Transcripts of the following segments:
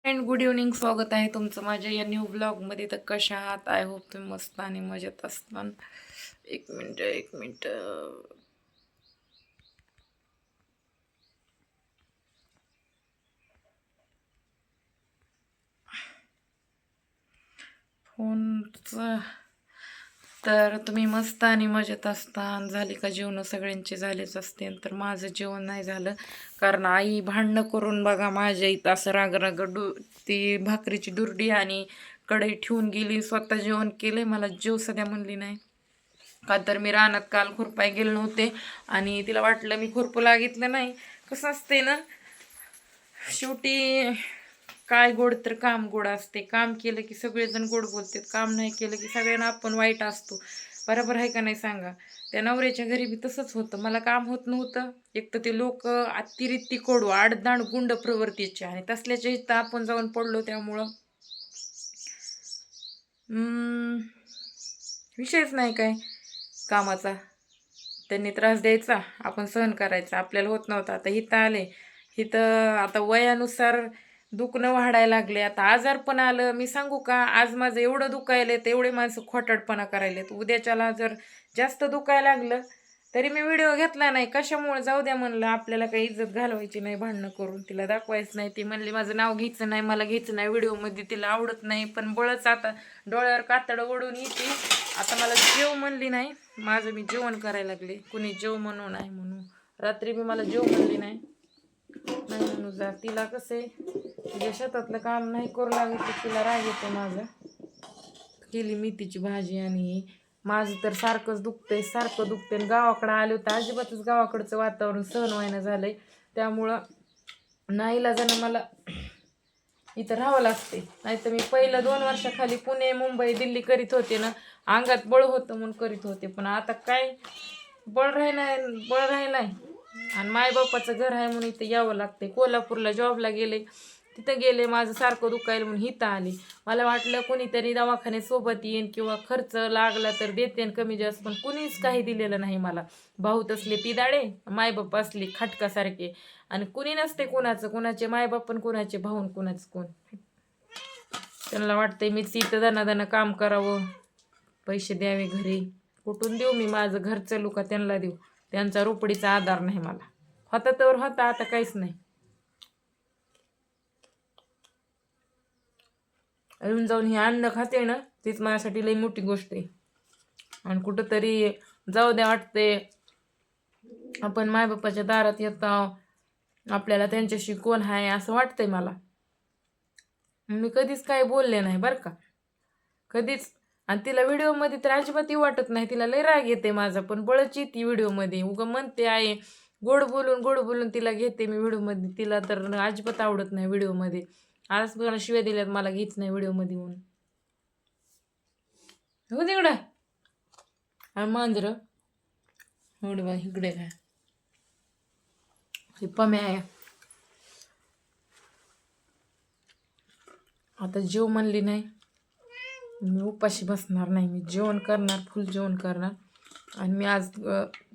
And good evening. स्वागत आहे तुमचं माझ्या या न्यू ब्लॉगमध्ये. तर कशा आहात? आय होप तुम्ही मस्त आणि मजेत असताना. एक मिनिट. फोनचं तर तुम्ही मस्त आणि मजेत असता. झाली का जेवण? सगळ्यांचे झालेच असतील. तर माझं जेवण नाही झालं कारण आई भांडणं करून बघा माझ्या इथं असं राग ती भाकरीची दुर्डी आणि कढई ठेवून गेली. स्वतः जेवण केले, मला जेव सध्या म्हणली नाही. का तर मी रानात काल खुरपाय गेले नव्हते आणि तिला वाटलं मी खुरपू लागितलं नाही. कसं असते ना, शेवटी काय गोड तर काम गोड असते. काम केलं की सगळेजण गोड बोलतात, काम नाही केलं की सगळ्यांना आपण वाईट असतो. बरोबर आहे का नाही सांगा? त्या नवऱ्याच्या घरी बी तसंच होतं. मला काम होत नव्हतं. एक तर ते लोक अतिरिक्ती कडू आडदांड गुंड प्रवृत्तीचे आणि तसल्याच्या इथं आपण जाऊन पडलो. त्यामुळं विषयच नाही काय कामाचा. त्यांनी त्रास द्यायचा, आपण सहन करायचा. आपल्याला होत नव्हतं. आता इथं आले, इथं आता वयानुसार दुखणं वाढायला लागले. आता आजार पण आलं. मी सांगू का, आज माझं एवढं दुखायले तर एवढे माणसं खोटाडपणा करायलेत. उद्याच्याला जर जास्त दुखायला लागलं तरी मी व्हिडिओ घेतला नाही. कशामुळे? जाऊ द्या म्हणलं, आपल्याला काही इज्जत घालवायची नाही भांडणं करून. तिला दाखवायचं नाही. ती म्हणली माझं नाव घ्यायचं नाही, मला घ्यायचं नाही व्हिडिओमध्ये, तिला आवडत नाही. पण बळच आता डोळ्यावर कातडं ओढून येते. आता मला जेव म्हणली नाही. माझं मी जेवण करायला लागले. कुणी जेव म्हणू नाही म्हणू. रात्री मी मला जेव म्हणली नाही म्हणू जा. तिला कसं आहे, तिच्या शेतातलं काम नाही करू लागत की तिला राग येतो माझा. केली मेथीची भाजी आणि माझं तर सारखंच दुखतंय. आणि गावाकडं आले होते, अजिबातच गावाकडचं वातावरण सहन व्हायनं झालंय. त्यामुळं नाईलाजानं मला इथं राहावं लागते. नाही तर मी पहिलं 2 वर्षाखाली पुणे, मुंबई, दिल्ली करीत होते ना, अंगात बळ होतं म्हणून करीत होते. पण आता काय बळ राहिलाय आणि मायबापाचं घर आहे म्हणून इथं यावं लागते. कोल्हापूरला जॉबला गेले, तिथं गेले, माझं सारखं दुखायला म्हणून इथं आले. मला वाटलं कोणीतरी दवाखाने सोबत येईन किंवा खर्च लागला तर देते कमी जास्त, पण कुणीच काही दिलेलं नाही मला. भाऊ तसले पिदाडे, मायबाप असले खाटकासारखे, आणि कुणी नसते कुणाचं. कुणाचे मायबाप पण कुणाचे भाऊन कुणाचं कोण. त्यांना वाटतंय मीच इथं दाना काम करावं, पैसे द्यावे घरी. कुठून देऊ मी? माझं घर चालू का त्यांना देऊ? त्यांचा रोपडीचा आधार नाही मला. होता तर होता, आता काहीच नाही. येऊन जाऊन हे अन्न खाते ना, तीच माझ्यासाठी लई मोठी गोष्ट आहे. आणि कुठंतरी जाऊ द्या वाटते. आपण मायबापाच्या दारात येतो, आपल्याला त्यांच्याशी कोण आहे असं वाटतंय मला. मी कधीच काय बोलले नाही बरं का, कधीच. आणि तिला व्हिडिओमध्ये तर अजिबातही वाटत नाही. तिला लय राग येते माझा, पण बळच येते व्हिडिओमध्ये. उगं म्हणते आहे, गोड बोलून तिला घेते मी व्हिडिओमध्ये. तिला तर अजिबात आवडत नाही व्हिडिओमध्ये. आज मला शिव्या दिल्यात, मला घेत नाही व्हिडिओमध्ये म्हणून. हो तिकडं. आणि मांजर बा इकडे काय, हे पम्या आहे. आता जेव म्हणली नाही, मी उपाशी बसणार नाही. मी जेवण करणार, फुल जेवण करणार. आणि मी आज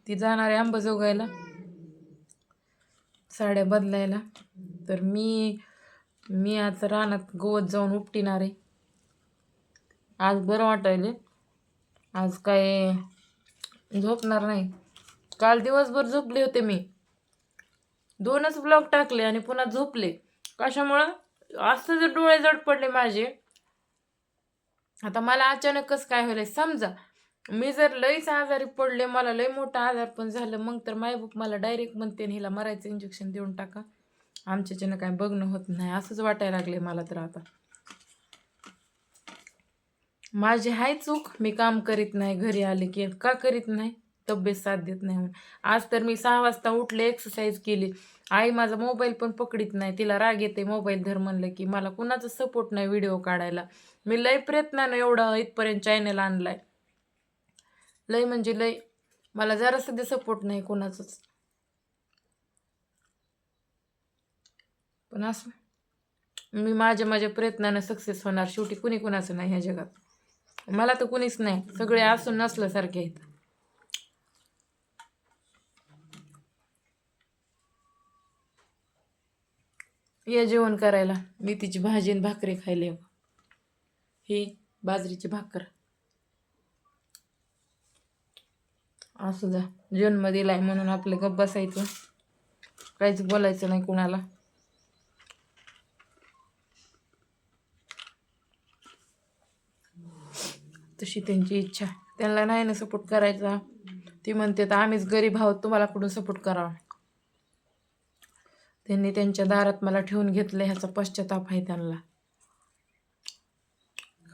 ती जाणार आहे अंबाजोगाईला साड्या बदलायला. तर मी आज रानात गवत जाऊन उपटिणार आहे. आज बरं वाटायले. आज काय झोपणार नाही. काल दिवसभर झोपले होते मी. 2च ब्लॉग टाकले आणि पुन्हा झोपले. कशामुळं? असं जर डोळे जड पडले माझे. आता मला अचानकच काय व्हायला समजा, मी जर लईच आजारी पडले, मला लई मोठा आजार पण झालं, मग तर मायबाप मला डायरेक्ट म्हणते हिला मरायचं इंजेक्शन देऊन टाका, आमच्याच्यानं काय बघणं होत नाही. असंच वाटायला लागले मला तर आता. माझी हाय चूक, मी काम करीत नाही. घरी आले की का करीत नाही? तब्येत साथ देत नाही म्हणून. आज तर मी 6 वाजता उठले, एक्सरसाइज केली. आई माझा मोबाईल पण पकडीत नाही. तिला राग येते मोबाईल धर म्हणलं की. मला कुणाचा सपोर्ट नाही व्हिडिओ काढायला. मी लय प्रयत्नानं एवढं इथपर्यंत चॅनल आणलाय. लय म्हणजे लय. मला जरा सध्या सपोर्ट नाही कोणाचंच. पण असं मी माझ्या प्रयत्नानं सक्सेस होणार. शेवटी कुणी कुणाचं नाही ह्या जगात. मला तर कुणीच नाही. सगळे असून नसल्यासारखे आहेत. या जेवण करायला. मेथीची भाजी आणि भाकरी खायला ये. ही बाजरीची भाकर. असू द्या, जन्म दिलाय म्हणून आपलं गप्प बसायचं, काहीच बोलायचं नाही कुणाला. तशी त्यांची इच्छा. त्यांना नाही ना सपोर्ट करायचा. ती म्हणते तर आम्हीच गरीब आहोत, तुम्हाला कुठून सपोर्ट करावा. त्यांनी त्यांच्या दारात मला ठेवून घेतलं, ह्याचा पश्चाताप आहे त्यांना.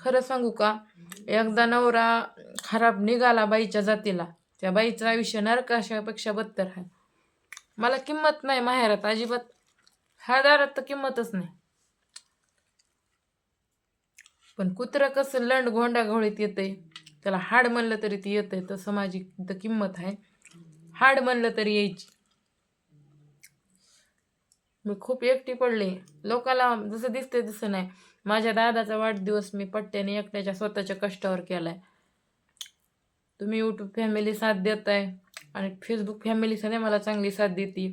खरं सांगू का, एकदा नवरा खराब निघाला बाईच्या जातीला, त्या बाईचं आयुष्य नरकाशापेक्षा बदतर आहे. मला किंमत नाही माहेरात अजिबात, ह्या दारात तर किंमतच नाही. पण कुत्रं कसं लंड घोंडाघोळीत येतंय, त्याला हाड म्हणलं तरी ती येतंय, तसं माझी तर किंमत आहे. हाड म्हणलं तरी यायची. मी खूप एकटी पडले. लोकाला जसं दिसतंय तसं नाही. माझ्या दादाचा वाढदिवस मी पट्ट्याने एकट्याच्या स्वतःच्या कष्टावर केलाय. तुम्ही यूट्यूब फॅमिली साथ देताय आणि फेसबुक फॅमिली सध्या मला चांगली साथ देते.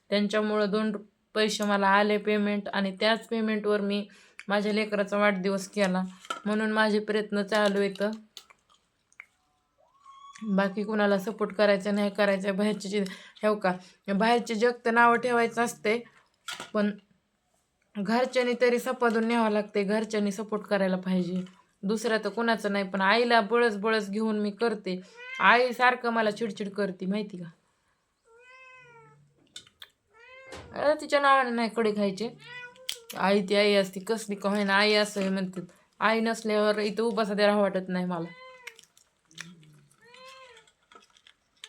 त्यांच्यामुळं 2 पैसे मला आले पेमेंट, आणि त्याच पेमेंटवर मी माझ्या लेकराचा वाढदिवस केला. म्हणून माझे प्रयत्न चालू आहेत. बाकी कुणाला सपोर्ट करायचा नाही करायचा. बाहेरचे ठेव का, बाहेरचे जग तर नावं ठेवायचं असते, पण घरच्यांनी तरी सपादून न्यावं लागते. घरच्यांनी सपोर्ट करायला पाहिजे. दुसरं तर कुणाचं नाही, पण आईला बळस बळस घेऊन मी करते. आई सारखं मला चिडचिड करते माहिती का. तिच्या नावाने नाही कडे खायचे. आई ती आई असती, कसली का होईना आई असं म्हणतात. आई नसल्यावर इथं उभा सध्या राहा वाटत नाही मला.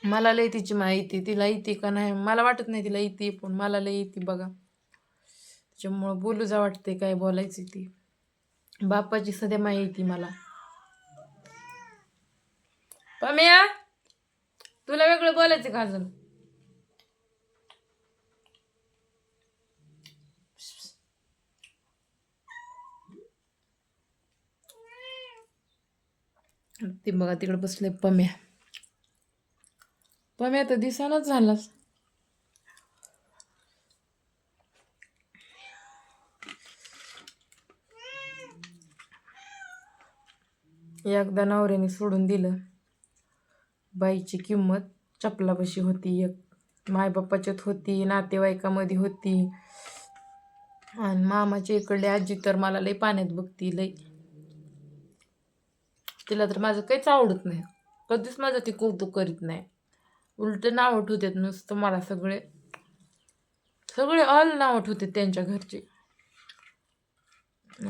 मला लय तिची माहिती, तिला येते का नाही मला वाटत नाही तिला येते, पण मला लय येते बघा. त्याच्यामुळं बोलू जा वाटते काय बोलायची ती. बापाची सध्या माहिती मला. पम्या, तुला वेगळं बोलायचं का अजून? ती बघा तिकडे बसले पम्या. पम्या तर दिसानच झालास. एकदा नवऱ्याने सोडून दिलं. बाईची किंमत चपलापाशी होती, एक मायबापाच्यात होती, नातेवाईकामध्ये होती, आणि मामाच्या इकडली आजी तर मला लई पाण्यात बघती लई. तिला तर माझं काहीच आवडत नाही. कधीच माझं ती कौतुक करीत नाही. उलट नाव ठेवतात नुसतं मला. सगळे सगळे ऑल नाव ठेवतात त्यांच्या घरचे.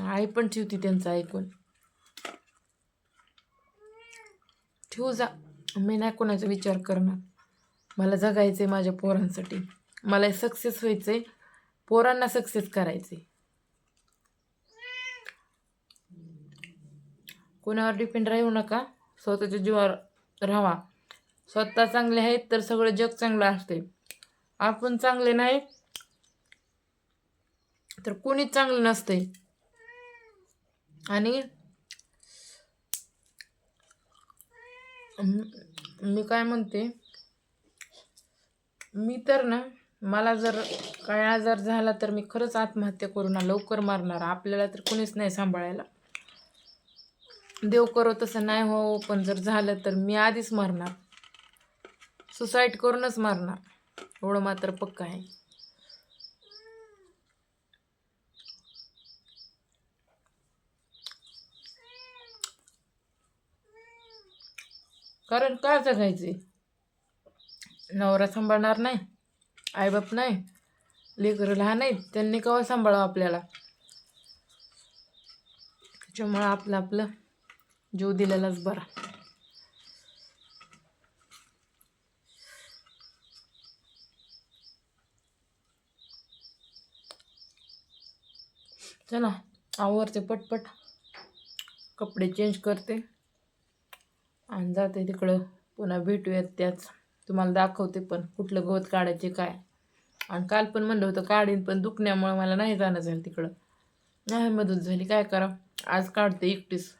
आई पण ठेवती त्यांचं ऐकून. ठेवू जा, मी नाही कोणाचा विचार करणार. मला जगायचंय माझ्या पोरांसाठी. मला सक्सेस व्हायचंय, पोरांना सक्सेस करायचंय. कोणावर डिपेंड राहू नका, स्वतःच्या जीवावर राहा. स्वतः चांगले आहेत तर सगळं जग चांगलं असते. आपण चांगले नाही तर कोणीच चांगलं नसते. आणि मी काय म्हणते, मी तर ना, मला जर काय आजार झाला तर मी खरंच आत्महत्या करू ना, लवकर मारणार. आपल्याला तर कोणीच नाही सांभाळायला. देव करो तसं नाही हो, पण जर झालं तर मी आधीच मारणार. सुसाईड करूनच मारणार, एवढं मात्र पक्का आहे. कारण काय जगायचे, नवरा सांभाळणार नाही, आईबाप नाही, लेकरं लहान आहेत, त्यांनी केव्हा सांभाळावं आपल्याला. त्याच्यामुळं आपलं आपलं जीव दिलेलाच बरा. चला आवरते पटपट, कपडे चेंज करते आणि जाते तिकडं. पुन्हा भेटूयात त्याच, तुम्हाला दाखवते पण कुठलं गवत काढायचे काय. आणि काल पण म्हणलं होतं काढीन, पण दुखण्यामुळे मला नाही जाणं झालं तिकडं. नाही मदत झाली, काय करा. आज काढते एकटीच.